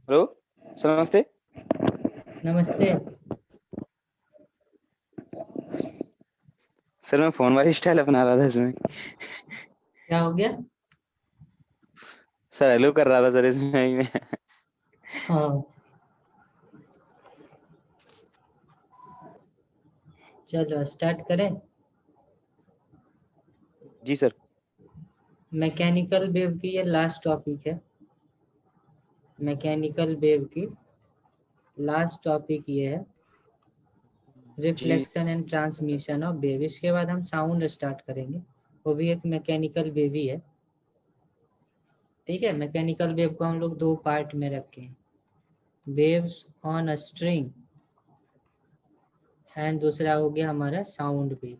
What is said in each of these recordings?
Hello sir, नमस्ते। नमस्ते। Sir मैं फोन वाली स्टाइल अपना रहा था इसमें। क्या हो गया? सर हेलो कर रहा था सर इसमें ही मैं। हाँ, चलो स्टार्ट करें। जी सर। मैकेनिकल वेव की ये लास्ट टॉपिक है। मैकेनिकल वेव की लास्ट टॉपिक ये है, जी reflection and transmission of wave. इसके बाद हम साउंड स्टार्ट करेंगे, वो भी एक मैकेनिकल वेव ही है। ठीक है, मैकेनिकल वेव को हम लोग दो पार्ट में रखे हैं, waves on a string and दूसरा हो गया हमारा sound wave.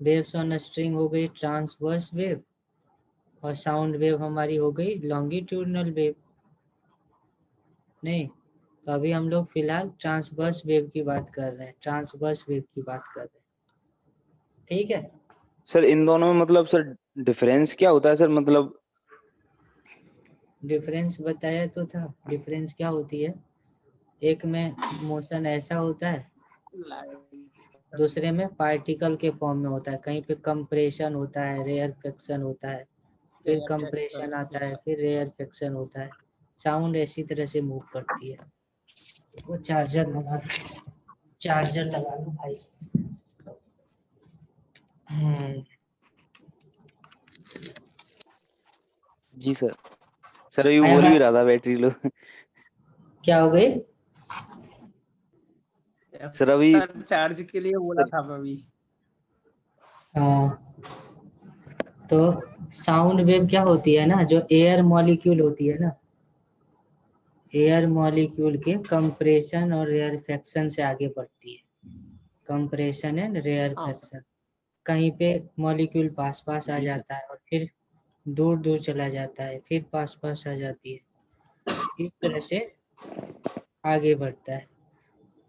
Waves on a string हो गई ट्रांसवर्स वेव और साउंड वेव हमारी हो गई लॉन्गिट्यूडनल वेव। नहीं, तो अभी हम लोग फिलहाल ट्रांसवर्स वेव की बात कर रहे हैं, ट्रांसवर्स वेव की बात कर रहे हैं। ठीक है, सर, इन दोनों में मतलब सर डिफरेंस क्या होता है सर? मतलब डिफरेंस बताया तो था। डिफरेंस क्या होती है, एक में मोशन ऐसा होता है, दूसरे में पार्टिकल के फॉर्म में होता है। कहीं पे कंप्रेशन होता है, रेयर फ्रिक्शन होता है, फिर कंप्रेशन आता है, फिर रेयर फ्रिक्शन होता है। साउंड ऐसी तरह से मूव करती है। वो चार्जर लगा, चार्जर लगा लो भाई। जी सर। सर अभी आया बोल भी बात? रहा था बैटरी लो। क्या हो गई? सर अभी सर चार्ज के लिए बोला सर, था मैं अभी। हाँ, तो साउंड वेव क्या होती है ना, जो एयर मॉलिक्यूल होती है ना, एयर मॉलिक्यूल के कंप्रेशन और रेयरफेक्शन से आगे बढ़ती है। कंप्रेशन एंड हाँ सर। रेयरफेक्शन, कहीं पे मॉलिक्यूल पास पास आ जी सर। जाता है और फिर दूर दूर चला जाता है, फिर पास पास आ जाती है, इस तरह से आगे बढ़ता है।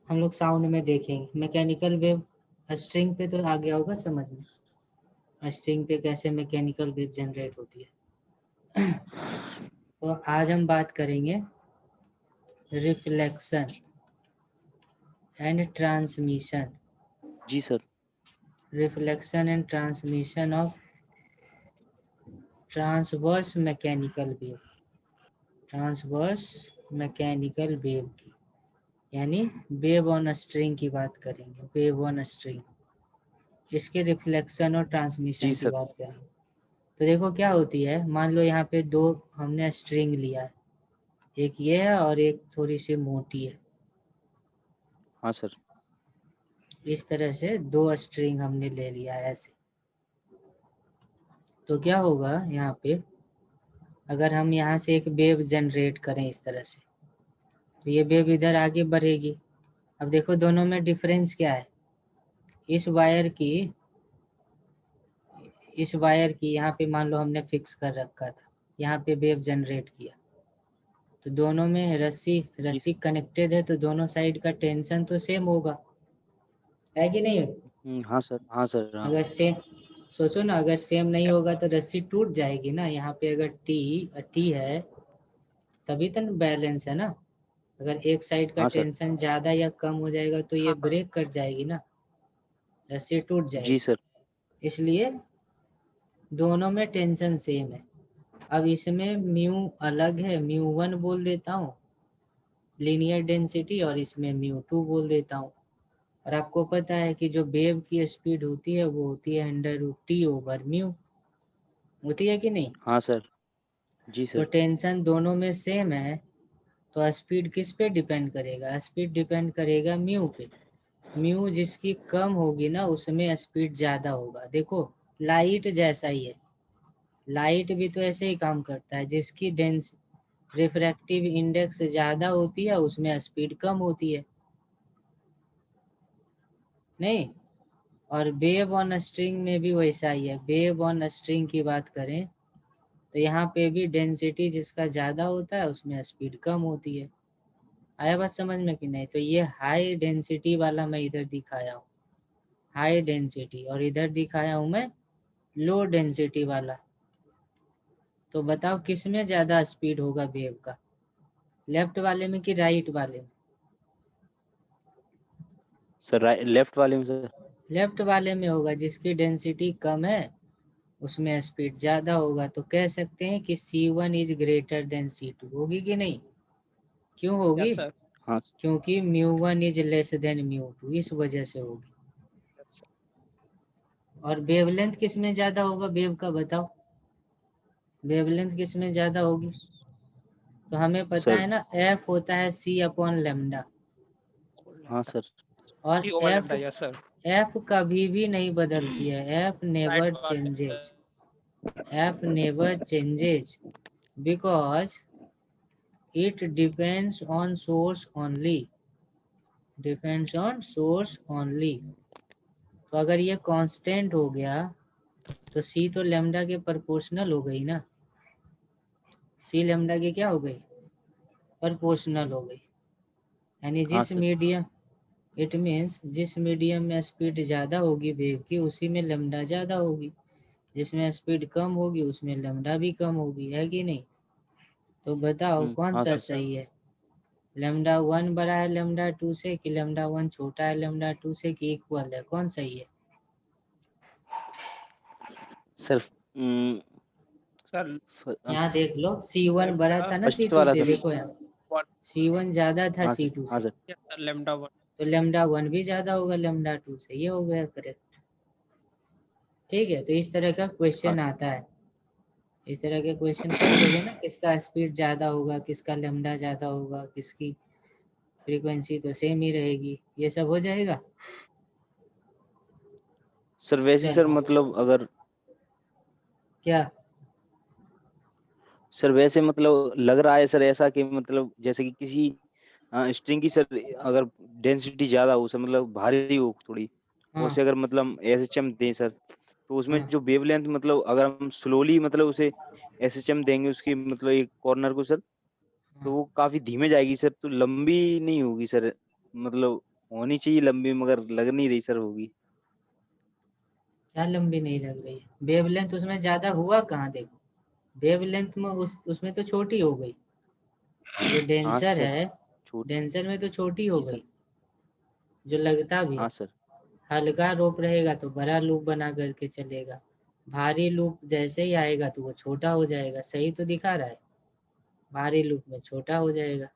हम लोग साउंड में देखेंगे मैकेनिकल वेव। स्ट्रिंग पे तो आ गया होगा समझ में, स्ट्रिंग पे कैसे मैकेनिकल वेव जनरेट होती है। तो आज हम बात करेंगे रिफ्लेक्शन एंड ट्रांसमिशन, जी sir. Reflection and transmission of transverse mechanical wave, transverse mechanical wave की, यानी वेव ऑन स्ट्रिंग की बात करेंगे, वेव ऑन स्ट्रिंग, इसके रिफ्लेक्शन और जी ट्रांसमिशन की सर। बात करेंगे। तो देखो क्या होती है, मान लो यहाँ पे दो हमने स्ट्रिंग लिया है, एक ये है और एक थोड़ी सी मोटी है। हाँ सर। इस तरह से दो स्ट्रिंग हमने ले लिया है ऐसे। तो क्या होगा यहाँ पे, अगर हम यहाँ से एक वेव जनरेट करें इस तरह से, तो ये वेव इधर आगे बढ़ेगी। अब देखो दोनों में डिफरेंस क्या है, इस वायर की, इस वायर की यहाँ पे मान लो हमने फिक्स कर रखा था, यहाँ पे वेव जनरेट किया, तो दोनों में रस्सी जी रस्सी सर। कनेक्टेड है, तो दोनों साइड का टेंशन तो सेम होगा, है कि नहीं? हाँ सर, हाँ सर, हाँ। अगर सेम, सोचो ना, अगर सेम नहीं होगा तो रस्सी टूट जाएगी ना। यहाँ पे अगर टी टी है तभी तो बैलेंस है ना। अगर एक साइड का हाँ सर। टेंशन ज्यादा या कम हो जाएगा तो ये ब्रेक कर जाएगी ना, रस्सी टूट जी जाएगी। सर। इसलिए दोनों में टेंशन सेम है। अब इसमें म्यू अलग है, म्यू वन बोल देता हूँ लीनियर डेंसिटी, और इसमें म्यू टू बोल देता हूँ। और आपको पता है कि जो वेव की स्पीड होती है वो होती है under root T over mu, होती है कि नहीं? हाँ सर। जी तो सर। टेंशन दोनों में सेम है, तो स्पीड किस पे डिपेंड करेगा? स्पीड डिपेंड करेगा म्यू पे। म्यू जिसकी कम होगी ना उसमें स्पीड ज्यादा होगा। देखो लाइट जैसा ही है, लाइट भी तो ऐसे ही काम करता है, जिसकी डेंस रिफ्रैक्टिव इंडेक्स ज्यादा होती है उसमें स्पीड कम होती है, नहीं? और वेव ऑन स्ट्रिंग में भी वैसा ही है। वेव ऑन स्ट्रिंग की बात करें तो यहाँ पे भी डेंसिटी जिसका ज्यादा होता है उसमें स्पीड कम होती है। आया बात समझ में कि नहीं? तो ये हाई डेंसिटी वाला मैं इधर दिखाया हूँ, हाई डेंसिटी, और इधर दिखाया हूँ मैं लो डेंसिटी वाला। तो बताओ किस में ज्यादा स्पीड होगा वेव का? लेफ्ट वाले में कि राइट वाले में? सर लेफ्ट वाले में सर। लेफ्ट वाले में होगा, जिसकी डेंसिटी कम है उसमें स्पीड ज्यादा होगा। तो कह सकते हैं कि C1 is greater than C2। होगी कि नहीं? क्यों होगी? Yes sir. हाँ क्योंकि μ1 इज लेस देन μ2, इस वजह से होगी। Yes sir. और वेवलेंथ किस में ज्यादा होगा? वेव का बताओ, वेवलेंथ किस में ज्यादा होगी? तो हमें पता सर। है ना, F होता है C/λ। हाँ सर। और C over F lambda, yes sir. F कभी भी नहीं बदलती है। F never right changes. F never changes because it depends on source only. Depends on source only. तो अगर ये कांस्टेंट हो गया तो C तो लैम्डा के प्रोपोर्शनल हो गई ना। C लैम्डा की क्या हो गई? प्रोपोर्शनल हो गई। यानी हाँ जिस सर। मीडियम, इट मीन्स जिस मीडियम में स्पीड ज्यादा होगी वेव की, उसी में लैम्डा ज्यादा होगी। जिसमें स्पीड कम होगी उसमें लैम्डा भी कम होगी, है कि नहीं? तो बताओ कौन हाँ सा सर। सही है? लैम्डा 1 बड़ा है लैम्डा 2 से, कि लैम्डा 1 छोटा है लैम्डा 2 से, कि इक्वल है? कौन सही है? Sir sir. यहाँ देख लो, C1 बड़ा था ना फर्स्ट C2 वाला से, सर। देखो यहाँ C1 ज्यादा था हाँ सर। C2 हाँ से, सर। Yes sir, lambda 1। तो लैम्डा 1 भी ज्यादा होगा लैम्डा 2 से। ये हो गया करेक्ट। ठीक है, तो इस तरह का हाँ क्वेश्चन सर। आता है। इस तरह के क्वेश्चन कर लोगे ना, किसका स्पीड ज्यादा होगा, किसका लैम्डा ज्यादा होगा, किसकी फ्रीक्वेंसी तो सेम ही रहेगी, ये सब हो जाएगा। सर वैसे सर चलो, मतलब अगर क्या? सर वैसे मतलब लग रहा है सर ऐसा कि मतलब जैसे कि किसी स्ट्रिंग की सर अगर डेंसिटी ज्यादा हो सर मतलब भारी हो थोड़ी, और हाँ उसे अगर मतलब एसएचएम दें सर, तो उसमें हाँ जो वेवलेंथ मतलब अगर हम स्लोली मतलब उसे एसएचएम देंगे उसकी मतलब एक कॉर्नर को सर, तो हाँ। वो काफी धीमे जाएगी सर, तो लंबी नहीं होगी सर। मतलब होनी चाहिए लंबी मगर लग नहीं रही सर होगी। क्या लंबी नहीं लग रही है? वेवलेंथ उसमें ज्यादा हुआ कहाँ? देखो, वेवलेंथ में उसमें तो छोटी हो गई। जो हाँ डेंसर सर। है, छूट। डेंसर में तो छोटी हो जी सर। गई, जो लगता भी हाँ है। सर। हल्का रोप रहेगा तो बड़ा लूप बना करके चलेगा, भारी लूप जैसे ही आएगा तो वो छोटा हो जाएगा। सही तो दिखा रहा है, भारी लूप में छोटा हो जाएगा।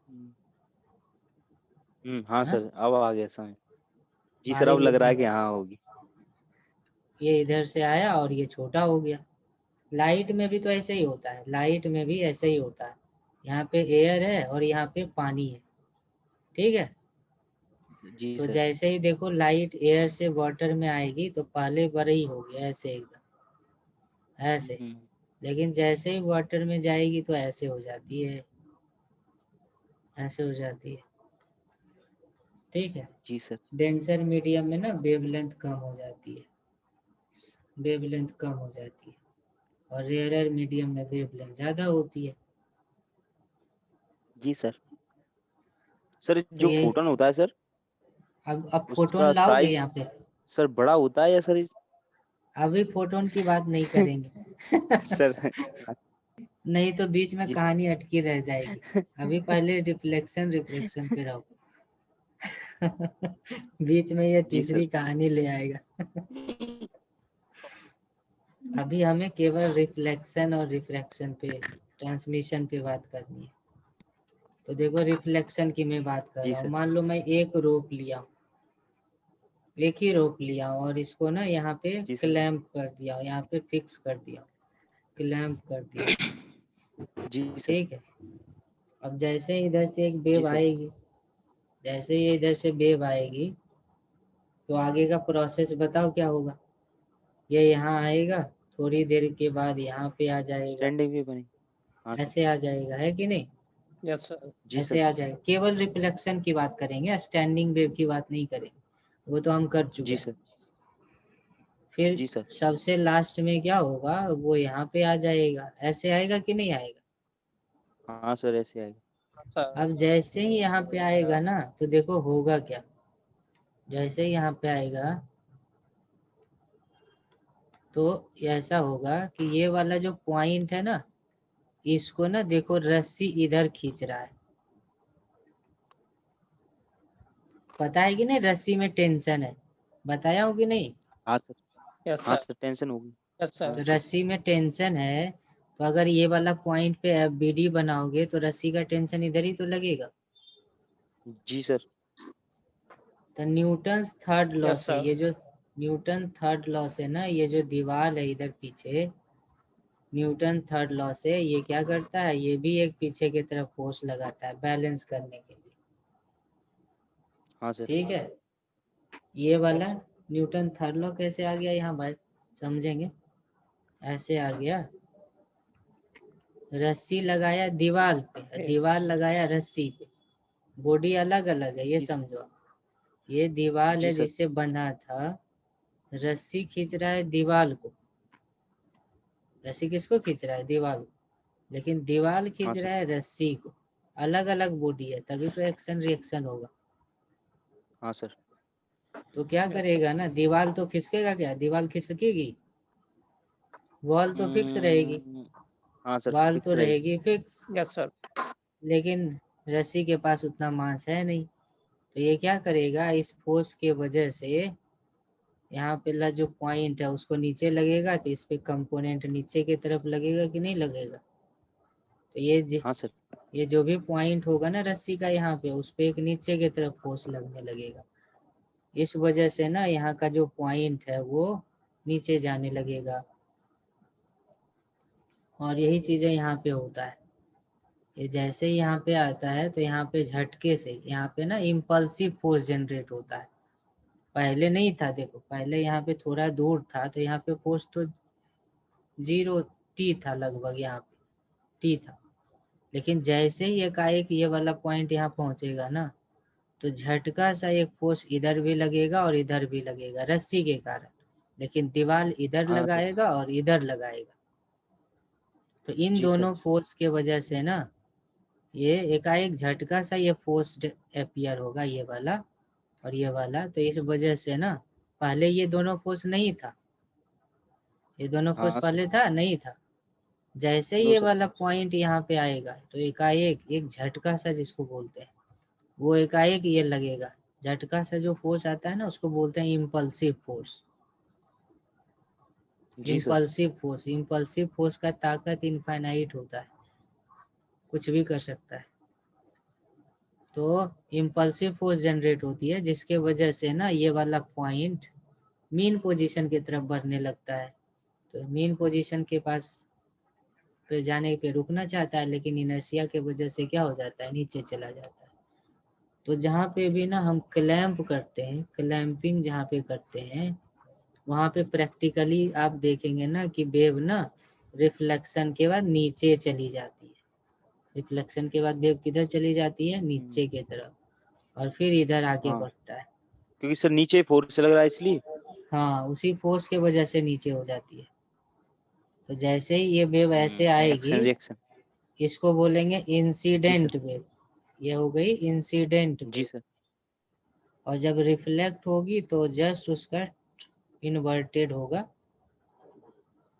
हाँ हाँ, सर अब आ गया समझ। जी सर भारी अब लग लूप रहा में है कि हाँ होगी। ये इधर से आया और ये छोटा हो गया। लाइट में भी तो ऐसे ही होता है, लाइट में भी ऐसे ही होता है। यहाँ पे एयर है और यहाँ पे पानी है, ठीक है? जी तो सर। जैसे ही देखो लाइट एयर से वाटर में आएगी तो पहले बड़ी होगी ऐसे, एकदम ऐसे। हम्म, लेकिन जैसे ही वाटर में जाएगी तो ऐसे हो जाती है, ऐसे हो जाती है। ठीक है, जी सर। डेंसर मीडियम में ना वेवलेंथ कम हो जाती है, वेवलेंथ कम हो जाती है। और रेयरर मीडियम में वेवलेंथ ज्यादा होती है। जी सर। सर तो जो ये, फोटोन होता है सर, अब फोटोन उसका लाओगे साइज यहाँ पे? सर बड़ा होता है या सर? अभी फोटोन की बात नहीं करेंगे। सर नहीं तो बीच में जी कहानी अटकी रह जाएगी। अभी पहले रिफ्लेक्शन रिफ्लेक्शन पे रहो। बीच में ये जी सर। तीसरी कहानी ले आएगा। अभी हमें केवल रिफ्लेक्शन और रिफ्रैक्शन पे, ट्रांसमिशन पे बात करनी है। तो देखो, रिफ्लेक्शन की मैं बात कर जी रहा हूँ। सर। मान लो मैं एक रोप लिया हूँ, एक ही रोप लिया हूँ, और इसको ना यहाँ पे जी सर। क्लैंप कर दिया हूँ, यहाँ पे फिक्स कर दिया हूँ, क्लैंप कर दिया हूँ। जी सर। ठीक है, अब जैसे इधर से एक जी वेव सर। आएगी, जैसे ही इधर से वेव आएगी तो आगे का प्रोसेस बताओ क्या होगा? ये यहाँ आएगा, थोड़ी देर के बाद यहाँ पे आ जाएगा, स्टैंडिंग भी बनी। हाँ सर। ऐसे आ जाएगा, है कि नहीं? Yes sir. जी ऐसे सर। आ जाएगा। केवल रिफ्लेक्शन की बात करेंगे, स्टैंडिंग वेव की बात नहीं करेंगे, वो तो हम कर चुके जी हैं। सर। फिर जी सर। सबसे लास्ट में क्या होगा, वो यहाँ पे आ जाएगा, ऐसे आएगा कि नहीं आएगा? हाँ सर ऐसे आएगा। अब जैसे ही यहाँ पे आएगा ना, तो देखो होगा क्या। जैसे ही यहाँ पे आएगा तो ऐसा होगा कि ये वाला जो पॉइंट है ना, इसको ना देखो रस्सी इधर खींच रहा है, पता है कि नहीं रस्सी में टेंशन है, बताया हूँ कि नहीं? हाँ सर, यस हाँ सर, सर, टेंशन होगी। यस तो सर, रस्सी में टेंशन है, तो अगर ये वाला पॉइंट पे FBD बनाओगे तो रस्सी का टेंशन इधर ही तो लगेगा। जी सर। तो न्यूटन्स थर्ड लॉ यस से, सर, ये जो न्यूटन थर्ड लॉ से ना, ये जो दीवार है इधर पीछे, न्यूटन थर्ड लॉ से ये क्या करता है, ये भी एक पीछे की तरफ फोर्स लगाता है बैलेंस करने के लिए। हाँ सर। ठीक है, ये वाला यस न्यूटन थर्ड लॉ कैसे आ गया यहाँ भाई, समझेंगे। ऐसे आ गया, रस्सी लगाया दीवार पे, दीवार लगाया रस्सी पे, बॉडी अलग अलग है, ये जी सर। समझो। ये दीवार जी है सर। जिससे बंधा था, रस्सी खींच रहा है दीवार को, रस्सी किसको खींच रहा है, दीवार को, लेकिन दीवार हाँ खींच सर। रहा है रस्सी को। अलग अलग बॉडी है, तभी तो एक्शन रिएक्शन होगा। हाँ सर। तो क्या यस सर, करेगा ना, दीवार तो खिसकेगा, क्या दीवार खिसकेगी, वॉल तो फिक्स रहेगी, हम्म, हाँ सर, वॉल तो फिक्स रहेगी। रहेगी फिक्स, यस सर, लेकिन रस्सी के पास उतना मास है नहीं। तो ये क्या करेगा, इस फोर्स के वजह से यहाँ पे ला जो पॉइंट है उसको नीचे लगेगा, तो इस पे कंपोनेंट नीचे की तरफ लगेगा कि नहीं लगेगा। तो हाँ सर। ये जो भी पॉइंट होगा ना रस्सी का यहाँ पे, उस पे एक नीचे की तरफ फोर्स लगने लगेगा। इस वजह से ना यहाँ का जो पॉइंट है वो नीचे जाने लगेगा, और यही चीजें यहाँ पे होता है। ये जैसे ही यहाँ पे आता है तो यहाँ पे झटके से यहाँ पे ना इम्पल्सिव फोर्स जनरेट होता है। पहले नहीं था, देखो पहले यहाँ पे थोड़ा दूर था तो यहाँ पे फोर्स तो 0 T था लगभग, यहाँ पे T था, लेकिन जैसे ही एकाएक ये वाला पॉइंट यहाँ पहुंचेगा ना, तो झटका सा एक फोर्स इधर भी लगेगा और इधर भी लगेगा रस्सी के कारण, लेकिन दीवार इधर हाँ सर। लगाएगा और इधर लगाएगा। तो इन जी सर। दोनों फोर्स के वजह से ना ये एकाएक झटका सा ये फोर्स अपियर होगा, ये वाला और ये वाला। तो इस वजह से ना पहले ये दोनों फोर्स नहीं था, ये दोनों फोर्स हाँ सर। पहले था नहीं था। जैसे नो ये सर। वाला पॉइंट यहाँ पे आएगा तो एकाएक एक झटका सा जिसको बोलते हैं, वो एकाएक ये लगेगा। झटका सा जो फोर्स आता है ना उसको बोलते हैं इम्पल्सिव फोर्स। जी सर। इम्पल्सिव फोर्स का ताकत इनफाइनाइट होता है, कुछ भी कर सकता है। तो इम्पल्सिव फोर्स जनरेट होती है जिसके वजह से ना ये वाला पॉइंट मीन पोजीशन की तरफ बढ़ने लगता है। तो मीन पोजीशन के पास पे जाने पे रुकना चाहता है, लेकिन इनर्शिया के वजह से क्या हो जाता है, नीचे चला जाता है। तो जहाँ पे भी ना हम क्लैंप करते हैं, क्लैंपिंग जहाँ पे करते हैं, वहाँ पे प्रैक्टिकली आप देखेंगे ना कि वेव ना रिफ्लेक्शन के बाद नीचे चली जाती है। रिफ्लेक्शन के बाद वेव किधर चली जाती है, नीचे की तरफ, और फिर इधर आगे हाँ, बढ़ता है। क्योंकि सर नीचे फोर्स लग रहा है इसलिए। हाँ, उसी फोर्स के वजह से नीचे हो जाती है। तो जैसे ही ये वेव ऐसे आएगी, एक्शन रिएक्शन। इसको बोलेंगे जी सर। Incident wave. ये हो गई इंसिडेंट जी वेव। सर। और जब रिफ्लेक्ट होगी तो जस्ट उसका इन्वर्टेड होगा,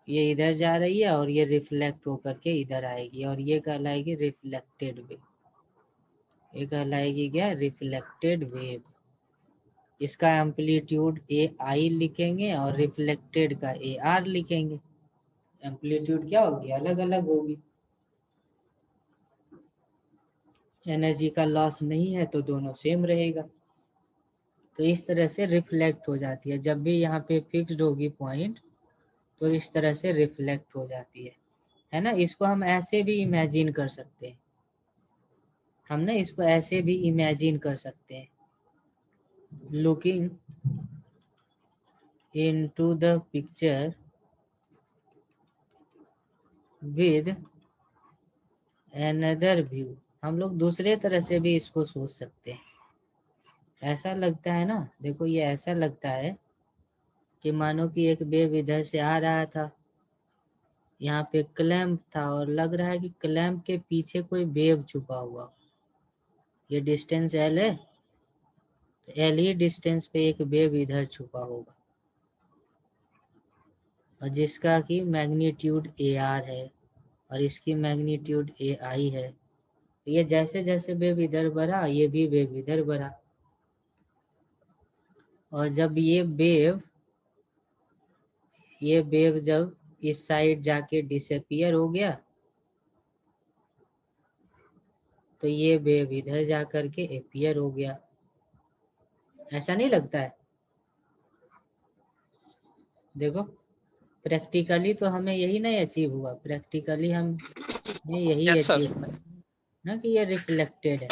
ये इधर जा रही है और ये रिफ्लेक्ट होकर के इधर आएगी, और ये कहलाएगी रिफ्लेक्टेड वेव। ये कहलाएगी क्या, रिफ्लेक्टेड वेव। इसका एम्पलीट्यूड AI लिखेंगे और रिफ्लेक्टेड का AR लिखेंगे। एम्पलीट्यूड क्या होगी, अलग अलग होगी। एनर्जी का लॉस नहीं है तो दोनों सेम रहेगा। तो इस तरह से रिफ्लेक्ट हो जाती है, जब भी यहाँ पे फिक्स्ड होगी पॉइंट तो इस तरह से रिफ्लेक्ट हो जाती है ना। इसको हम ऐसे भी इमेजिन कर सकते हैं, हम ना इसको ऐसे भी इमेजिन कर सकते हैं, looking into the picture with another view. हम लोग दूसरे तरह से भी इसको सोच सकते हैं। ऐसा लगता है ना, देखो ये ऐसा लगता है कि मानो कि एक वेव इधर से आ रहा था, यहाँ पे क्लैंप था और लग रहा है कि क्लैंप के पीछे कोई वेव छुपा हुआ। ये डिस्टेंस L है, तो L ही डिस्टेंस पे एक वेव इधर छुपा होगा, और जिसका कि मैग्नीट्यूड AR है और इसकी मैग्नीट्यूड AI है। ये जैसे जैसे वेव इधर बढ़ा, ये भी वेव इधर बढ़ा। और जब ये वेव जब इस साइड जाके डिसअपियर हो गया तो ये वेव इधर जा करके अपीयर हो गया। ऐसा नहीं लगता है? देखो प्रैक्टिकली तो हमें यही नहीं अचीव हुआ, प्रैक्टिकली हमें यही यस सर। अचीव हुआ ना कि ये रिफ्लेक्टेड है,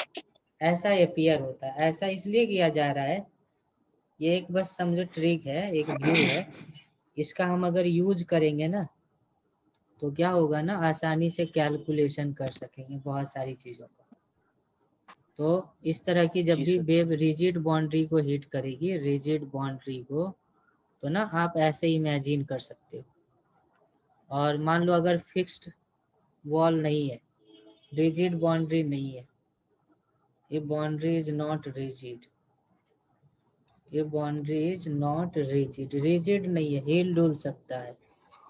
ऐसा अपीयर होता है। ऐसा इसलिए किया जा रहा है, ये एक बस समझो ट्रिक है, एक व्यू है, इसका हम अगर यूज करेंगे ना तो क्या होगा ना, आसानी से कैलकुलेशन कर सकेंगे बहुत सारी चीजों का। तो इस तरह की जब जी भी सर। वेव रिजिड बाउंड्री को हिट करेगी, रिजिड बाउंड्री को, तो ना आप ऐसे इमेजिन कर सकते हो। और मान लो अगर फिक्स्ड वॉल नहीं है, रिजिड बाउंड्री नहीं है, ये बाउंड्री इज नॉट रिजिड, ये boundary is not rigid, rigid नहीं है, हिल डुल सकता है,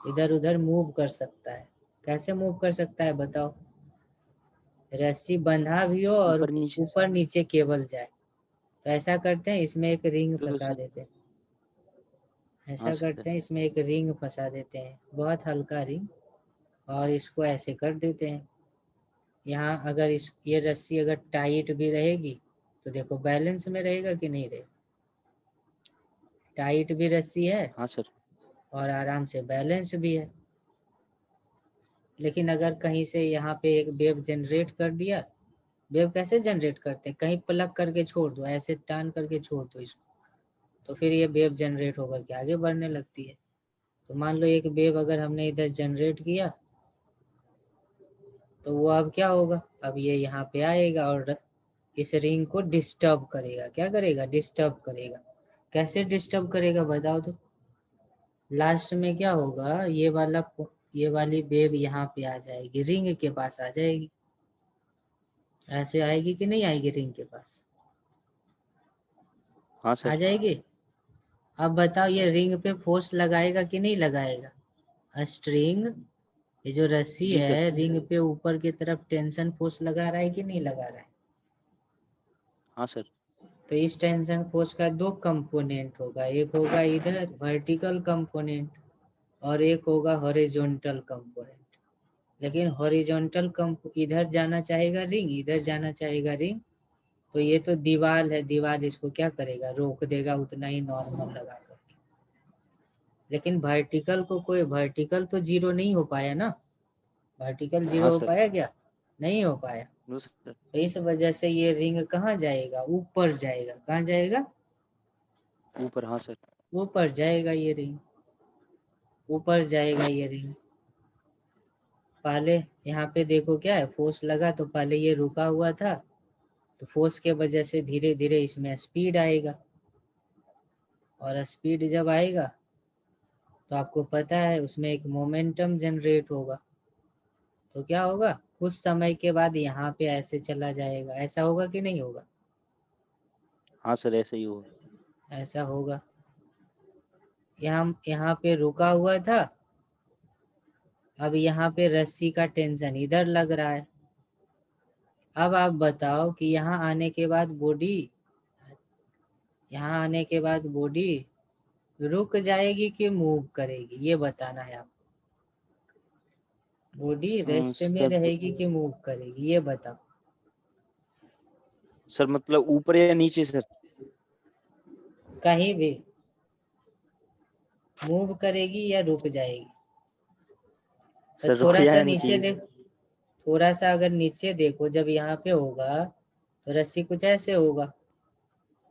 इधर उधर मूव कर सकता है। कैसे मूव कर सकता है बताओ? रस्सी बंधा भी हो और ऊपर नीचे ऊपर सर। नीचे केबल जाए, तो ऐसा करते हैं, इसमें एक रिंग बिल्कुल फंसा सर। देते हैं, हाँ ऐसा सर। करते हैं, इसमें एक रिंग फंसा देते हैं, बहुत हल्का रिंग, और इसको ऐसे कर देते हैं। यहाँ अगर ये रस्सी अगर टाइट भी रहेगी तो देखो बैलेंस में रहेगा कि नहीं रहेगा, टाइट भी रस्सी है हाँ सर। और आराम से बैलेंस भी है। लेकिन अगर कहीं से यहाँ पे एक वेव जनरेट कर दिया, वेव कैसे जनरेट करते हैं, कहीं प्लग करके छोड़ दो, ऐसे टान करके छोड़ दो इसको, तो फिर ये वेव जनरेट होकर के आगे बढ़ने लगती है। तो मान लो एक वेव अगर हमने इधर जनरेट किया तो वो अब क्या होगा, अब ये यहाँ पे आएगा और इस रिंग को डिस्टर्ब करेगा। क्या करेगा? डिस्टर्ब करेगा। कैसे डिस्टर्ब करेगा बताओ तो? लास्ट में क्या होगा, ये वाली वेव यहाँ पे आ जाएगी, रिंग के पास आ जाएगी। ऐसे आएगी कि नहीं आएगी रिंग के पास? हाँ आ सर। जाएगी। अब बताओ ये रिंग पे फोर्स लगाएगा कि नहीं लगाएगा? स्ट्रिंग, ये जो रस्सी जी सर। है, रिंग पे ऊपर की तरफ टेंशन फोर्स लगा रहा है कि नहीं लगा रहा है? हाँ सर। तो इस टेंशन फोर्स का दो कंपोनेंट होगा, एक होगा इधर वर्टिकल कंपोनेंट और एक होगा हॉरिजॉन्टल कंपोनेंट। लेकिन हॉरिजॉन्टल इधर जाना चाहेगा रिंग, इधर जाना चाहेगा रिंग, तो ये तो दीवार है, दीवार इसको क्या करेगा, रोक देगा उतना ही नॉर्मल लगा कर। लेकिन वर्टिकल को कोई, वर्टिकल तो जीरो नहीं हो पाया ना, वर्टिकल हाँ जीरो हो सर। पाया क्या? नहीं हो पाया। No sir. तो इस वजह से ये रिंग कहाँ जाएगा? ऊपर जाएगा। कहाँ जाएगा? ऊपर। हाँ सर। ऊपर जाएगा ये रिंग, ऊपर जाएगा ये रिंग। पहले यहाँ पे देखो क्या है, फोर्स लगा तो पहले ये रुका हुआ था, तो फोर्स के वजह से धीरे धीरे इसमें स्पीड आएगा, और स्पीड जब आएगा तो आपको पता है उसमें एक मोमेंटम जनरेट होगा। तो क्या होगा, कुछ समय के बाद यहाँ पे ऐसे चला जाएगा। ऐसा होगा कि नहीं होगा? हाँ सर, ऐसा ही होगा। ऐसा होगा। यहाँ पे रुका हुआ था, अब यहाँ पे रस्सी का टेंशन इधर लग रहा है। अब आप बताओ कि यहाँ आने के बाद बॉडी रुक जाएगी कि मूव करेगी, ये बताना है आपको। बॉडी रेस्ट में सर रहेगी कि मूव करेगी, ये बताओ। सर मतलब ऊपर या नीचे सर? कहीं भी मूव करेगी या रुक जाएगी? तो सर रुक थोड़ा सा जानी नीचे चाहिए देख, सर। थोड़ा सा अगर नीचे देखो, जब यहाँ पे होगा तो रस्सी कुछ ऐसे होगा,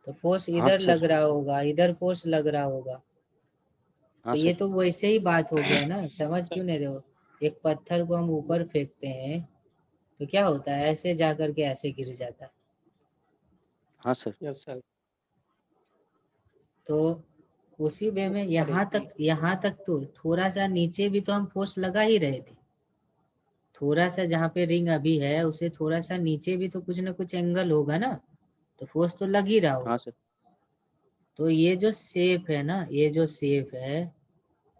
तो फोर्स हाँ इधर लग सर। रहा होगा, इधर फोर्स लग रहा होगा। हाँ तो ये सर। तो वैसे ही बात हो गया ना, समझ क्यों नहीं रहे हो? एक पत्थर को हम ऊपर फेंकते हैं तो क्या होता है, ऐसे जाकर के ऐसे गिर जाता है। हाँ सर। Yes sir. तो उसी वे में ऊपर एक यहाँ तक तो थोड़ा सा नीचे भी तो हम फोर्स लगा ही रहे थे। थोड़ा सा जहाँ पे रिंग अभी है उसे थोड़ा सा नीचे भी तो कुछ ना कुछ एंगल होगा ना, तो फोर्स तो लग ही रहा हाँ होगा। सर। तो ये जो शेप है ना, ये जो शेप है,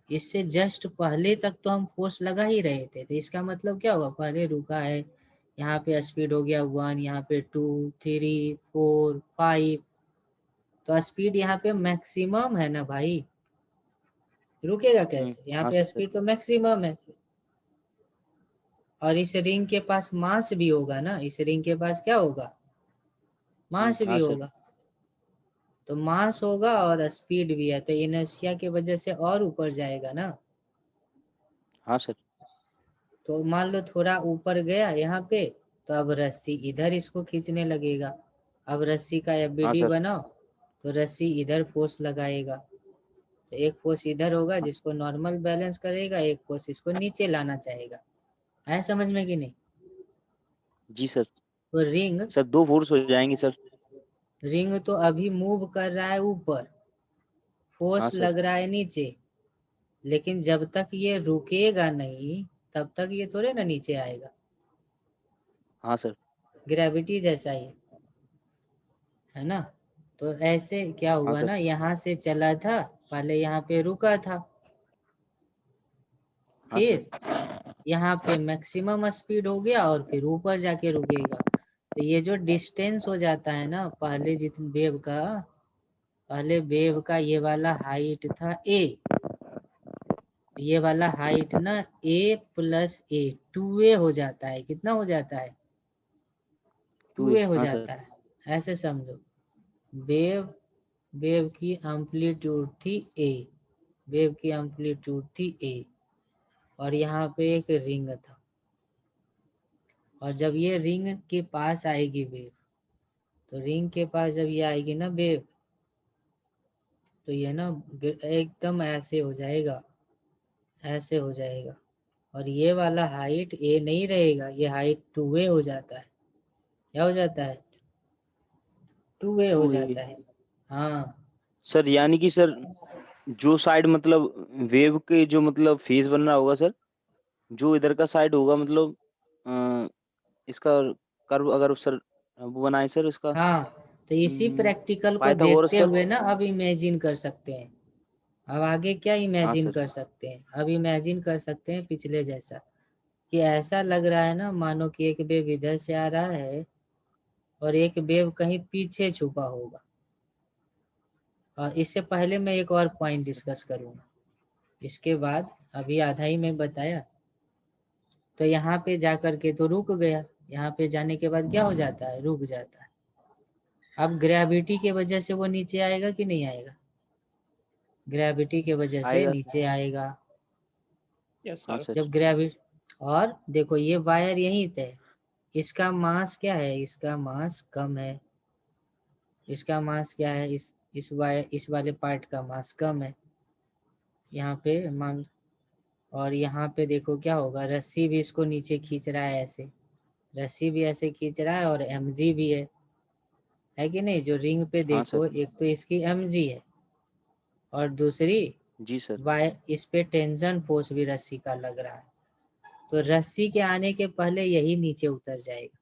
इससे जस्ट पहले तक तो हम फोर्स लगा ही रहे थे। तो इसका मतलब क्या हुआ, पहले रुका है, यहाँ पे स्पीड हो गया 1, यहाँ पे 2, 3, 4, 5, तो स्पीड यहाँ पे मैक्सिमम है ना भाई, रुकेगा कैसे, यहाँ हाँ पे सर। स्पीड तो मैक्सिमम है। और इस रिंग के पास मास भी होगा ना, इस रिंग के पास क्या होगा, मास भी हाँ सर। होगा। तो मास होगा और स्पीड भी है, तो इनर्शिया की वजह से और ऊपर जाएगा ना। हाँ सर। तो मान लो थोड़ा ऊपर गया यहाँ पे, तो अब रस्सी इधर इसको खींचने लगेगा। अब रस्सी का हाँ एबीडी सर। बनाओ, तो रस्सी इधर फोर्स लगाएगा। तो एक फोर्स इधर होगा जिसको नॉर्मल बैलेंस करेगा, एक फोर्स इसको नीचे लाना चाहेगा। है समझ में कि नहीं। जी सर। तो रिंग सर 2 फोर्स हो जाएंगे सर। रिंग तो अभी मूव कर रहा है ऊपर, हाँ फोर्स सर। लग रहा है नीचे, लेकिन जब तक ये रुकेगा नहीं तब तक ये थोड़े ना नीचे आएगा। हाँ सर। ग्रेविटी जैसा ही है ना। तो ऐसे क्या हाँ हुआ सर। ना, यहाँ से चला था, पहले यहाँ पे रुका था, हाँ सर। फिर यहाँ पे मैक्सिमम स्पीड हो गया और फिर ऊपर जाके रुकेगा। तो ये जो डिस्टेंस हो जाता है ना, पहले जितने वेव का, पहले वेव का ये वाला हाइट था a, ये वाला हाइट ना a प्लस a 2a हो जाता है। कितना हो जाता है, 2a हो हाँ सर। जाता है। ऐसे समझो, वेव वेव की एम्पलीट्यूड थी a, वेव की एम्पलीट्यूड थी a, और यहाँ पे एक रिंग था, और जब ये रिंग के पास आएगी वेव, तो रिंग के पास जब ये आएगी ना वेव, तो ये ना एकदम ऐसे हो जाएगा, ऐसे हो जाएगा, और ये वाला हाइट a नहीं रहेगा, ये हाइट 2a हो जाता है। क्या हो जाता है, 2a हो 2a। जाता है। हाँ सर यानी कि सर जो साइड मतलब वेव के जो मतलब फेस बन रहा होगा सर, जो इधर का साइड होगा मतलब इसका कर्व अगर सर वो बनाए सर इसका हाँ, तो इसी प्रैक्टिकल को पाइथागोरस देखते सर। हुए ना अब इमेजिन कर सकते हैं। अब आगे क्या हाँ इमेजिन सर। कर सकते हैं, अब इमेजिन कर सकते हैं पिछले जैसा, कि ऐसा लग रहा है ना मानो कि एक वेव इधर से आ रहा है और एक वेव कहीं पीछे छुपा होगा। और इससे पहले मैं एक और पॉइंट डिस्कस करूंगा, इसके बाद अभी आधा ही मैं बताया। तो यहाँ पे जा करके तो रुक गया, यहाँ पे जाने के बाद क्या हो जाता है, रुक जाता है। अब ग्रेविटी के वजह से वो नीचे आएगा कि नहीं आएगा, ग्रेविटी के वजह से आएगा। नीचे आएगा। यस हाँ सर। सर। जब ग्रेविटी, और देखो ये वायर यहीं पे, इसका मास क्या है, इसका मास कम है, इसका मास क्या है, इस वाले पार्ट का मास कम है यहाँ पे मान। और यहाँ पे देखो क्या होगा, रस्सी भी इसको नीचे खींच रहा है ऐसे, रस्सी भी ऐसे खींच रहा है, और mg भी है कि नहीं। जो रिंग पे हाँ सर। देखो, एक तो इसकी mg है, और दूसरी जी सर। वायर, इस पे टेंशन फोर्स भी रस्सी का लग रहा है। तो रस्सी के आने के पहले यही नीचे उतर जाएगा,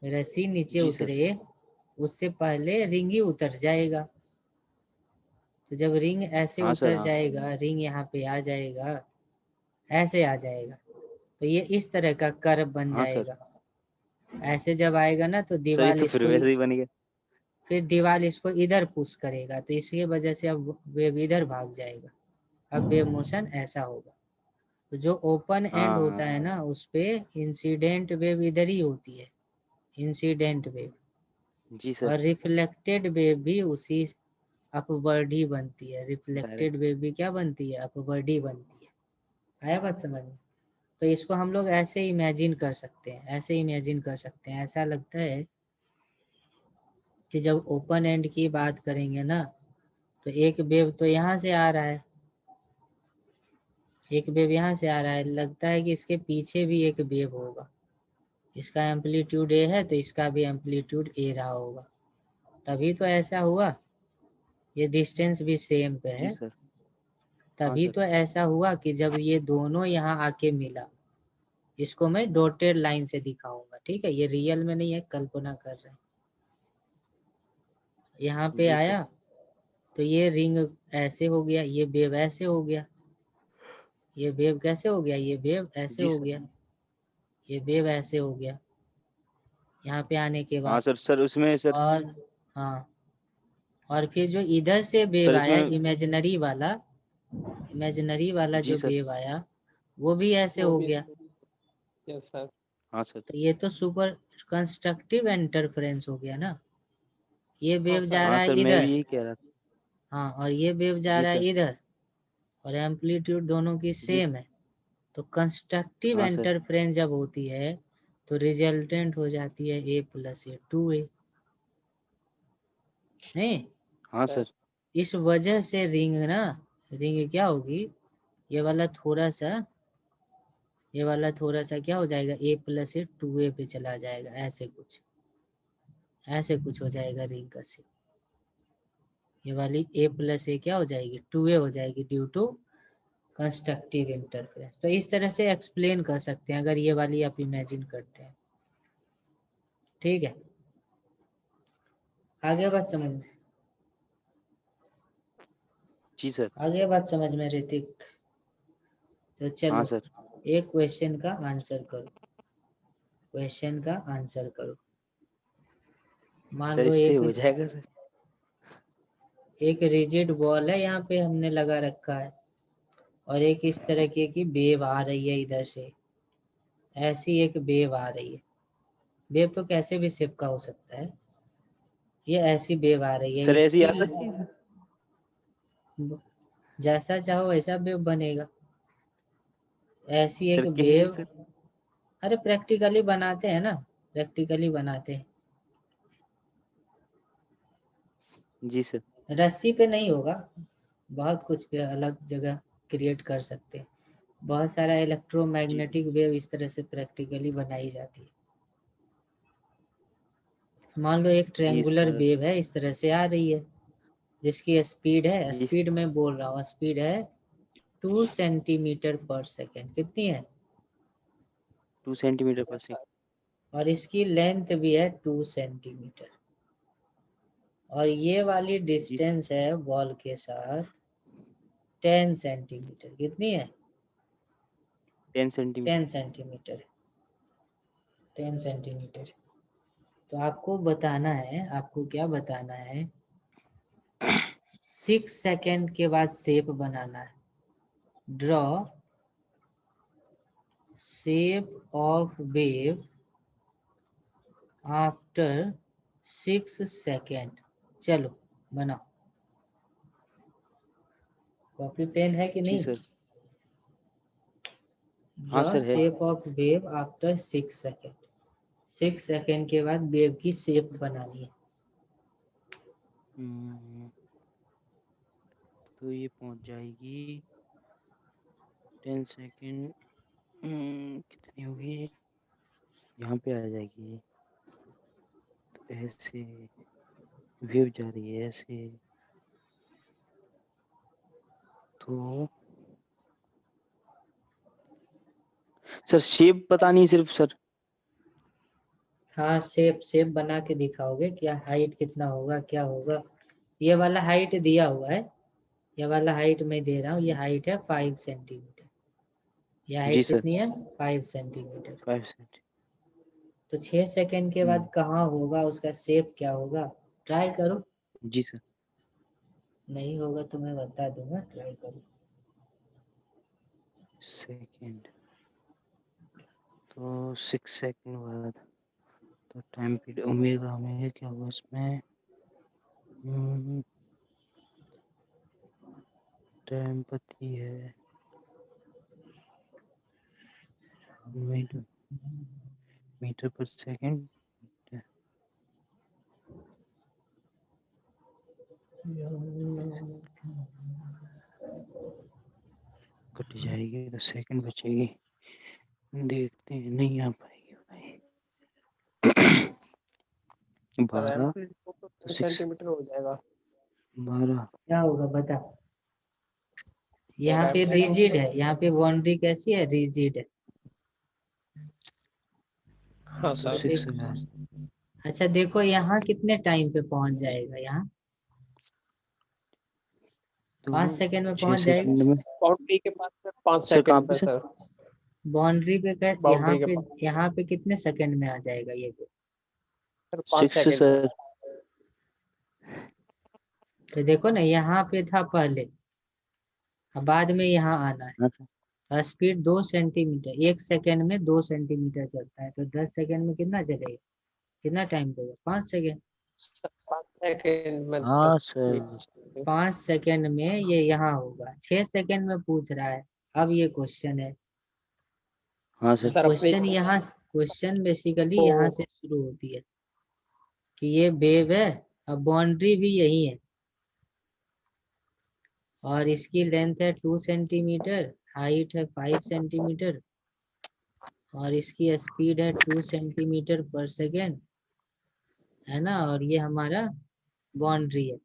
रस्सी नीचे जी सर। उतरे उससे पहले रिंग ही उतर जाएगा। तो जब रिंग ऐसे हाँ सर। उतर हाँ। जाएगा, रिंग यहाँ पे आ जाएगा, ऐसे आ जाएगा, तो ये इस तरह का कर्व बन हाँ सर। जाएगा। ऐसे जब आएगा ना तो सर ये दीवार तो फिर इसको वैसे ही बन गया। फिर दीवार इसको इधर पुश करेगा, तो इसकी वजह से अब वेव इधर भाग जाएगा। अब वेव मोशन ऐसा होगा। तो जो ओपन एंड हाँ हाँ होता है ना, उस पे इंसिडेंट वेव इधर ही होती है, इंसिडेंट वेव। जी सर। और रिफ्लेक्टेड वेव भी उसी अपवर्ड ही बनती है, रिफ्लेक्टेड डायरेक्ट। वेव भी क्या बनती है, अपवर्ड ही बनती है। आया बात समझ में। तो इसको हम लोग ऐसे इमेजिन कर सकते हैं, ऐसे इमेजिन कर सकते हैं। ऐसा लगता है कि जब ओपन एंड की बात करेंगे ना, तो एक वेव तो यहाँ से आ रहा है, एक वेव यहाँ से आ रहा है, लगता है कि इसके पीछे भी एक वेव होगा। इसका एम्पलीट्यूड ए है तो इसका भी एम्पलीट्यूड ए रहा होगा, तभी तो ऐसा हुआ। ये डिस्टेंस भी सेम पे जी है, सर। हाँ तभी सर। तो ऐसा हुआ कि जब ये दोनों यहाँ आके मिला। इसको मैं डॉटेड लाइन से दिखाऊंगा, ठीक है, ये रियल में नहीं है, कल्पना कर रहे हैं। यहाँ पे जी सर। आया तो ये रिंग ऐसे हो गया, ये वेव ऐसे हो गया, ये वेव कैसे हो गया, ये वेव ऐसे जी हो सर। गया, ये वेव ऐसे हो गया यहाँ पे आने के हाँ बाद। सर। सर उसमें सर और हाँ, और फिर जो इधर से वेव सर आया इसमें इमेजिनरी वाला जी जो सर। वेव आया वो भी ऐसे वो हो भी गया। Yes sir. हाँ सर। तो ये तो सुपर कंस्ट्रक्टिव इंटरफेरेंस हो गया ना। ये हाँ वेव सर। जा हाँ रहा है सर मैं इधर, भी यही कह रहा था। हाँ, और ये वेव जा जी रहा सर। है इधर, और एम्पलीट्यूड दोनों की जी सेम है। तो कंस्ट्रक्टिव हाँ सर। इंटरफेरेंस जब होती है तो रिजल्टेंट हो जाती है a + a 2a। नहीं, हाँ सर। सर। इस वजह से रिंग क्या होगी, ये वाला थोड़ा सा क्या हो जाएगा, a + a 2a पे चला जाएगा, ऐसे कुछ हो जाएगा रिंग का शेप। ये वाली a + a क्या हो जाएगी, 2a हो जाएगी ड्यू टू कंस्ट्रक्टिव इंटरफेरेंस। तो इस तरह से एक्सप्लेन कर सकते हैं अगर ये वाली आप इमेजिन करते हैं। ठीक है, आगे बात समझ में, जी सर। आगे बात समझ में ऋतिक। तो हाँ चलो सर। एक क्वेश्चन का आंसर करो, मान सर लो इससे हो जाएगा सर। एक रिजिड बॉल है यहाँ पे हमने लगा रखा है, और एक इस तरह की वेव आ रही है इधर से, ऐसी एक वेव आ रही है। वेव तो कैसे भी शेप का हो सकता है, ये ऐसी वेव आ रही है, सर ऐसी इसकी आ सकती है। जैसा चाहो वैसा वेव बनेगा। ऐसी एक सर कैसे वेव, सर। अरे प्रैक्टिकली बनाते हैं ना, प्रैक्टिकली बनाते हैं। जी सर। रस्सी पे नहीं होगा, बहुत कुछ पे अलग जगह क्रिएट कर सकते हैं। बहुत सारा जी इलेक्ट्रोमैग्नेटिक वेव इस तरह से प्रैक्टिकली बनाई जाती है। मान लो एक जी ट्रायंगुलर सर। वेव है इस तरह से आ रही है, जिसकी जी स्पीड में बोल रहा हूँ, स्पीड है 2 cm/s। कितनी है, 2 सेंटीमीटर पर यस सेकंड। सर। और इसकी लेंथ भी है 2 सेंटीमीटर, और ये वाली जी डिस्टेंस है बॉल के साथ 10 सेंटीमीटर। कितनी है, 10 सेंटीमीटर। 10 centimetre, 10 centimetre. तो आपको बताना है, आपको क्या बताना है, 6 सेकेंड के बाद शेप बनाना है। Draw shape of wave after 6 second. चलो बनाओ, कॉपी पेन है कि जी नहीं। सर। हाँ ड्रॉ सर है। Shape of wave after 6 second. 6 second के बाद वेव की शेप बनानी है। तो ये पहुंच जाएगी 10 सेकेंड। कितनी होगी, यहाँ पे आ जाएगी ये। तो ऐसे वेव जा रही है ऐसे, तो सर शेप पता नहीं सिर्फ सर। हाँ, शेप बना के दिखाओगे, क्या हाइट कितना होगा, क्या होगा। ये वाला हाइट दिया हुआ है, ये वाला हाइट मैं दे रहा हूँ, ये हाइट है 5 सेंटीमीटर। ये जी हाइट सर। कितनी है, 5 सेंटीमीटर। 5 सेंटी। तो 6 सेकेंड के बाद कहाँ होगा, उसका शेप क्या होगा, ट्राई करो। जी सर। नहीं होगा तो मैं बता दूंगा, ट्राई करो। सेकेंड, तो 6 सेकेंड बाद तो टाइम पीरियड ओमेगा में क्या होगा इसमें। टाइम पति है मीटर, मीटर पर सेकेंड। कट जाएगी तो सेकंड बचेगी, देखते हैं, नहीं आ पाएगी भाई। 12 तो 6 सेंटीमीटर हो जाएगा। 12। क्या होगा बता। सर यहाँ पे रिजिड है, यहाँ पे बाउंड्री कैसी है, रिजिड है। हाँ तो सर। 6 है। अच्छा देखो यहाँ कितने टाइम पे पहुंच जाएगा, यहाँ तो 5 सेकेंड में 6 पहुंच जाएगा। सेकंड में। बाउंड्री के पास सर 5 सर कहाँ सेकंड पे पे सर। सर। बाउंड्री पे बाउंड्री के पास यहाँ पे कितने सेकंड में आ जाएगा ये। सर 5 6 सेकंड में। सर। तो देखो ना, यहाँ पे था पहले, अब बाद में यहाँ आना है। हाँ सर। स्पीड 2 सेंटीमीटर, 1 सेकेंड में 2 सेंटीमीटर चलता है, तो 10 सेकेंड में कितना चलेगा, कितना टाइम लगेगा, 5 सेकेंड। 5 सेकंड में हाँ 10 सर। मीटर। 5 सेकेंड में ये यहाँ होगा, 6 सेकेंड में पूछ रहा है। अब ये क्वेश्चन है, हाँ सर। सर अपने क्वेश्चन बेसिकली को यहाँ से शुरू होती है कि ये वेव है, अब बाउंड्री भी यही है, और इसकी लेंथ है 2 सेंटीमीटर, हाइट है 5 सेंटीमीटर, और इसकी स्पीड है 2 सेंटीमीटर पर सेकेंड, है ना, और ये हमारा बाउंड्री है।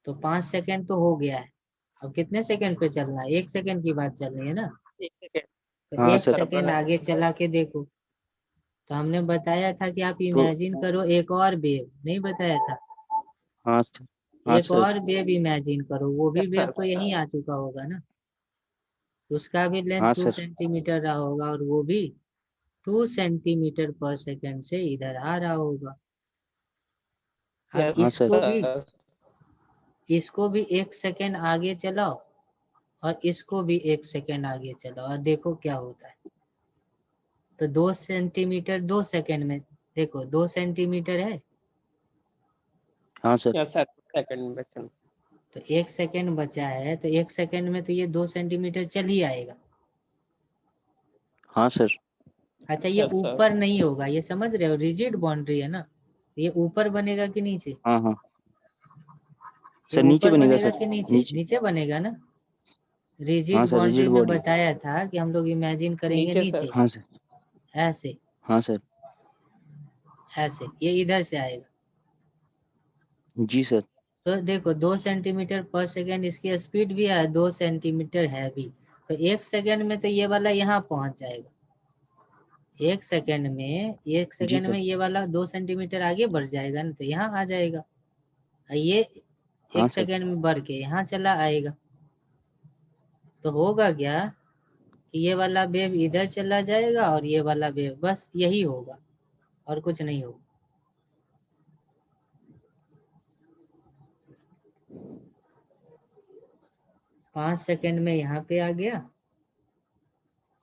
तो 5 सेकेंड तो हो गया है, अब कितने सेकेंड पे चलना है, 1 सेकेंड की बात चल रही है ना। 1 सेकंड तो हाँ 1 सर। सेकेंड आगे चला के देखो, तो हमने बताया था कि आप तो इमेजिन करो एक और वेव, नहीं बताया था, हाँ सर। हाँ एक सर। और वेव इमेजिन करो, वो भी वेव सर तो यहीं आ चुका होगा ना, उसका भी लेंथ हाँ 2 सर। सेंटीमीटर रहा होगा, और वो भी 2 सेंटीमीटर पर सेकेंड से इधर आ रहा होगा। अब यस हाँ सर। सर। इसको भी 1 सेकेंड आगे चलाओ, और इसको भी 1 सेकेंड आगे चलाओ, और देखो क्या होता है। तो 2 सेंटीमीटर 2 सेकेंड में, देखो 2 सेंटीमीटर है, हाँ सर। यस सर, सेकंड में चल। तो 1 सेकेंड बचा है, तो 1 सेकेंड में तो ये 2 सेंटीमीटर चल ही आएगा। हाँ सर। अच्छा, ये यस सर। ऊपर नहीं होगा, ये समझ रहे हो, रिजिड बाउंड्री है ना, ये ऊपर बनेगा कि नीचे, हाँ हाँ ये सर, नीचे ऊपर बनेगा बनेगा सर। कि नीचे, नीचे। नीचे बनेगा ना। हाँ रिजिड सर, बाउंड्री रिजिड में बॉडी। बताया था कि हम लोग इमेजिन करेंगे नीचे सर। नीचे, हाँ सर। ऐसे, हाँ सर। ऐसे ये इधर से आएगा। जी सर। तो देखो 2 सेंटीमीटर पर सेकेंड इसकी स्पीड भी है, 2 सेंटीमीटर है भी, तो 1 सेकेंड में तो ये वाला यहाँ पहुंच जाएगा, 1 सेकेंड में, 1 जी सेकेंड सर। में ये वाला 2 सेंटीमीटर आगे बढ़ जाएगा ना, तो यहाँ आ जाएगा, और ये हाँ 1 सर। सेकेंड में बढ़ के यहाँ चला आएगा। तो होगा क्या कि ये वाला वेव इधर चला जाएगा, और ये वाला वेव, बस यही होगा, और कुछ नहीं होगा। पाँच सेकेंड में यहाँ पे आ गया,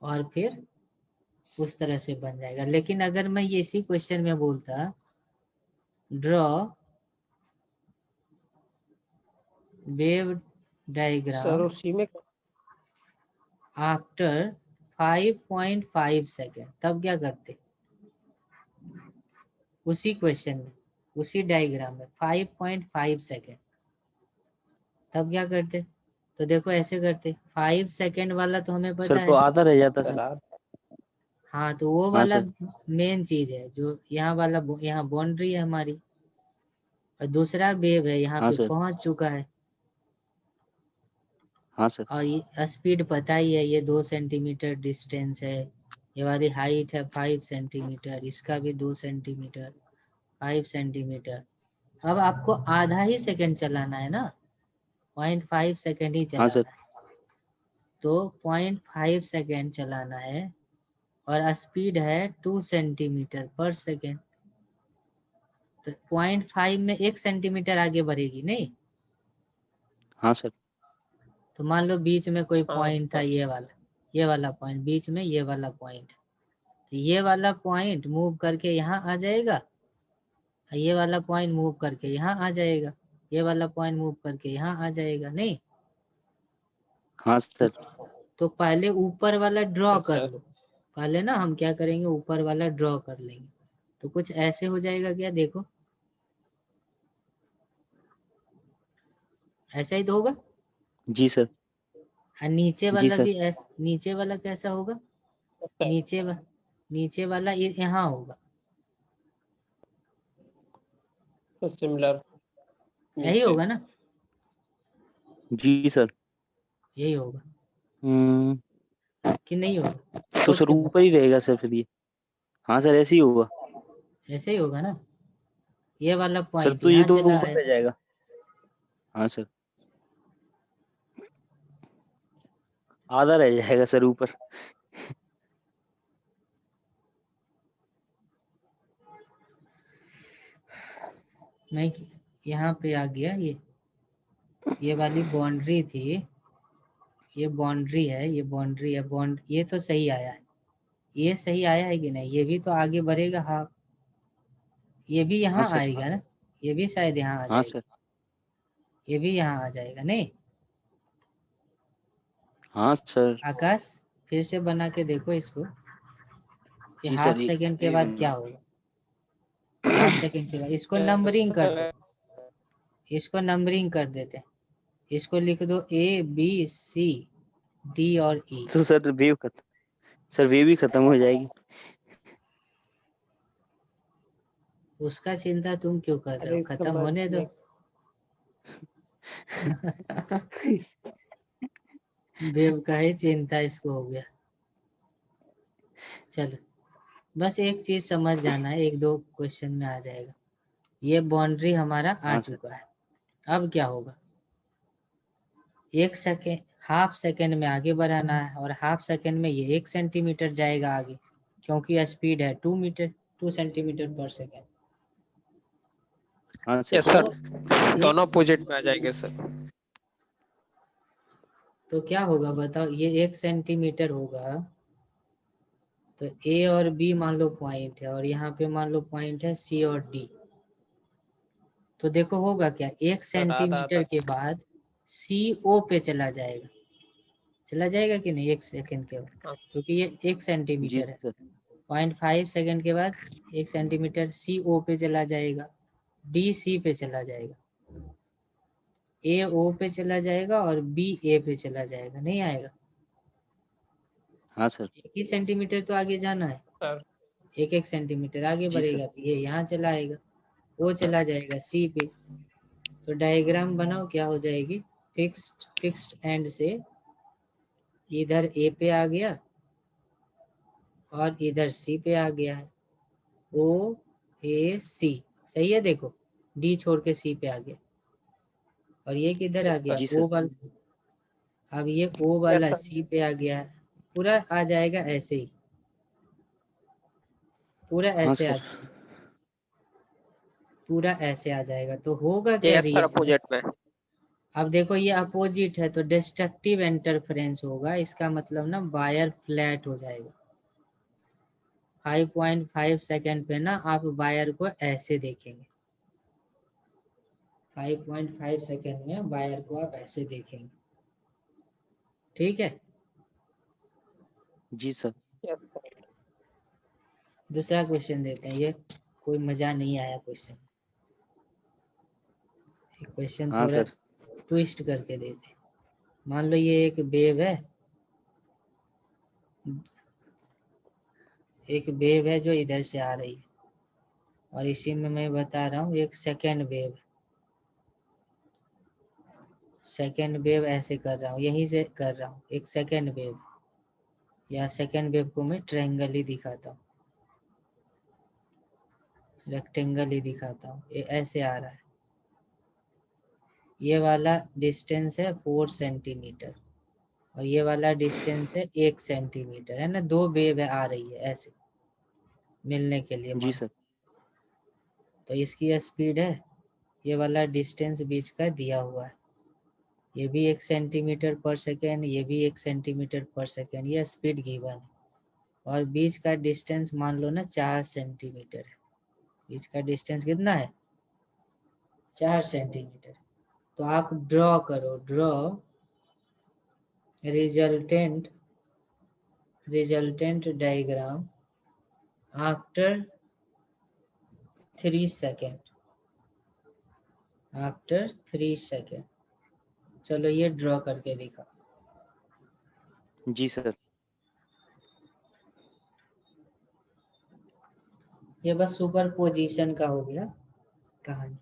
और फिर उस तरह से बन जाएगा। लेकिन अगर मैं ये इसी क्वेश्चन में बोलता, ड्रॉ वेव सर डायग्राम उसी में आफ्टर 5.5 सेकेंड, तब क्या करते, उसी क्वेश्चन में, उसी डायग्राम में 5.5 सेकेंड, तब क्या करते। तो देखो ऐसे करते, 5 सेकेंड वाला तो हमें सर पता तो है, आधा रह जाता सर। चला। हाँ, तो वो हाँ वाला सर। मेन चीज है, जो यहाँ वाला, यहाँ बाउंड्री है हमारी, और दूसरा वेव है यहाँ हाँ पे सर। पहुंच चुका है, हाँ सर। और ये स्पीड पता ही है, ये 2 सेंटीमीटर डिस्टेंस है, ये वाली हाइट है 5 सेंटीमीटर, इसका भी 2 सेंटीमीटर, 5 सेंटीमीटर। अब आपको आधा ही सेकंड चलाना है ना, 0.5 सेकंड ही हाँ सर। चलाना है, तो 0.5 सेकंड चलाना है, और स्पीड है 2 सेंटीमीटर पर सेकंड। तो 0.5 में 1 सेंटीमीटर आगे बढ़ेगी नहीं। हाँ सर। तो मान लो बीच में कोई हाँ पॉइंट था, सर। ये वाला पॉइंट, बीच में ये वाला पॉइंट, तो ये वाला पॉइंट मूव करके यहाँ आ जाएगा, और ये वाला पॉइंट मूव करके यहाँ आ जाएगा, ये वाला पॉइंट मूव करके यहाँ आ जाएगा नहीं। हाँ सर। तो पहले ऊपर वाला ड्रॉ यस कर सर। लो, पहले ना हम क्या करेंगे, ऊपर वाला ड्रॉ कर लेंगे, तो कुछ ऐसे हो जाएगा क्या, देखो ऐसा ही तो होगा। जी सर। और नीचे जी वाला सर। भी नीचे वाला कैसा होगा, यस सर। नीचे वाला यहाँ होगा, तो सिमिलर यही नीचे। होगा ना, जी सर। यही होगा हम्म, कि नहीं होगा, तो सोच सर के ऊपर बता। ही रहेगा सर फिर ये। हाँ सर, ऐसे ही होगा। ऐसे ही होगा ना, ये वाला सर पॉइंट तो ये यहाँ तो चला ऊपर है, रह जाएगा। हाँ सर, आधा रह जाएगा सर ऊपर। मैं यहाँ पे आ गया ये वाली बाउंड्री थी, ये बाउंड्री है, ये बाउंड्री है, ये तो सही आया है, ये सही आया है कि नहीं? ये भी तो आगे बढ़ेगा। हाँ, ये भी यहाँ हाँ सर। आएगा ना, ये भी शायद यहाँ आ हाँ जाएगा, सर। ये भी यहाँ आ जाएगा नहीं? हाँ सर। आकाश फिर से बना के देखो इसको कि जी हाफ सर, सेकंड के एक बाद क्या मिनट। होगा। हाफ सेकंड के बाद इसको नंबरिंग कर दो, इसको नंबरिंग कर देते हैं, इसको लिख दो ABCD और E। तो सर वेव भी खत्म हो जाएगी। उसका चिंता तुम क्यों कर रहे हो, अरे खत्म होने दो। वेव का ही चिंता इसको हो गया। चलो बस एक चीज समझ जाना है, एक दो क्वेश्चन में आ जाएगा। ये बाउंड्री हमारा आ हाँ सर। चुका है, अब क्या होगा? 1 सेकेंड, हाफ सेकेंड में आगे बढ़ाना है, और हाफ सेकेंड में ये 1 सेंटीमीटर जाएगा आगे, क्योंकि स्पीड है 2 सेंटीमीटर पर सेकेंड। हाँ सर। यस सर, तो दोनों अपोजिट में आ जाएंगे सर। तो क्या होगा बताओ, ये 1 सेंटीमीटर होगा, तो A और B मान लो पॉइंट है, और यहाँ पे मान लो पॉइंट है C और D। तो देखो होगा क्या, 1 सर आधा सेंटीमीटर आधा। के बाद CO पे चला जाएगा, चला जाएगा कि नहीं 1 सेकेंड के बाद, हाँ, क्योंकि ये 1 जी सेंटीमीटर है। सर। 0.5 सेकेंड के बाद 1 सेंटीमीटर CO पे चला जाएगा, D C पे चला जाएगा, A O पे चला जाएगा, और B A पे चला जाएगा, नहीं आएगा? हाँ सर। 1 सेंटीमीटर तो आगे जाना है, सर 1 सेंटीमीटर आगे जी सर। बढ़ेगा, तो ये यहाँ चला आएगा, वो चला जाएगा C पे। तो डायग्राम बनाओ, क्या हो जाएगी, फिक्स्ड एंड से इधर A पे आ गया और इधर C पे आ गया है, OAC सही है। देखो D छोड़ के C पे आ गया, और ये किधर आ गया जी O सर। वाला, अब ये O यस वाला सर। C पे आ गया है, पूरा आ जाएगा ऐसे ही, पूरा हाँ ऐसे आ सर। जाएगा, पूरा ऐसे आ जाएगा। तो होगा क्या यस सर, रियल में? अपोजिट में। अब देखो ये अपोजिट है, तो डिस्ट्रक्टिव इंटरफेरेंस होगा, इसका मतलब ना वायर फ्लैट हो जाएगा। 5.5 सेकेंड पे ना आप वायर को ऐसे देखेंगे, 5.5 सेकेंड में वायर को आप ऐसे देखेंगे, ठीक है। जी सर। Yes sir. दूसरा क्वेश्चन देते हैं, ये कोई मजा नहीं आया क्वेश्चन, क्वेश्चन हाँ थोड़ा सर। ट्विस्ट करके देते हैं। मान लो ये एक वेव है, एक वेव है जो इधर से आ रही है, और इसी में मैं बता रहा हूँ एक सेकेंड वेव, सेकेंड वेव ऐसे कर रहा हूँ, यहीं से कर रहा हूँ एक सेकेंड वेव, या सेकेंड वेव को मैं ट्रायंगल ही दिखाता हूँ, रेक्टेंगल ही दिखाता हूँ, ये ऐसे आ रहा है, ये वाला डिस्टेंस है 4 सेंटीमीटर, और ये वाला डिस्टेंस है 1 सेंटीमीटर, है ना। दो वेव है आ रही है ऐसे मिलने के लिए जी मान, सर। तो इसकी स्पीड है, ये वाला डिस्टेंस बीच का दिया हुआ है, ये भी 1 सेंटीमीटर पर सेकेंड, ये भी 1 सेंटीमीटर पर सेकेंड, ये स्पीड गिवन है, और बीच का डिस्टेंस मान लो ना 4 सेंटीमीटर है, बीच का डिस्टेंस कितना है, 4 सेंटीमीटर। तो आप ड्रॉ करो, draw resultant diagram after 3 second, after 3 second. चलो ये ड्रॉ करके दिखा। जी सर। ये बस सुपर पोजीशन का हो गया कहानी।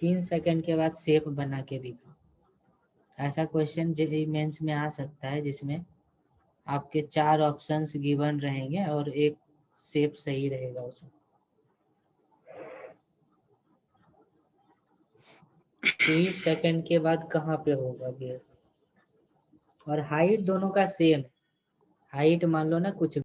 3 सेकेंड के बाद शेप बना के दिखा। ऐसा क्वेश्चन जेईई मेंस में आ सकता है जिसमें आपके 4 ऑप्शंस गिवन रहेंगे और एक शेप सही रहेगा उसमें। 3 सेकेंड के बाद कहाँ पे होगा वेव, और हाइट दोनों का सेम, हाइट मान लो ना कुछ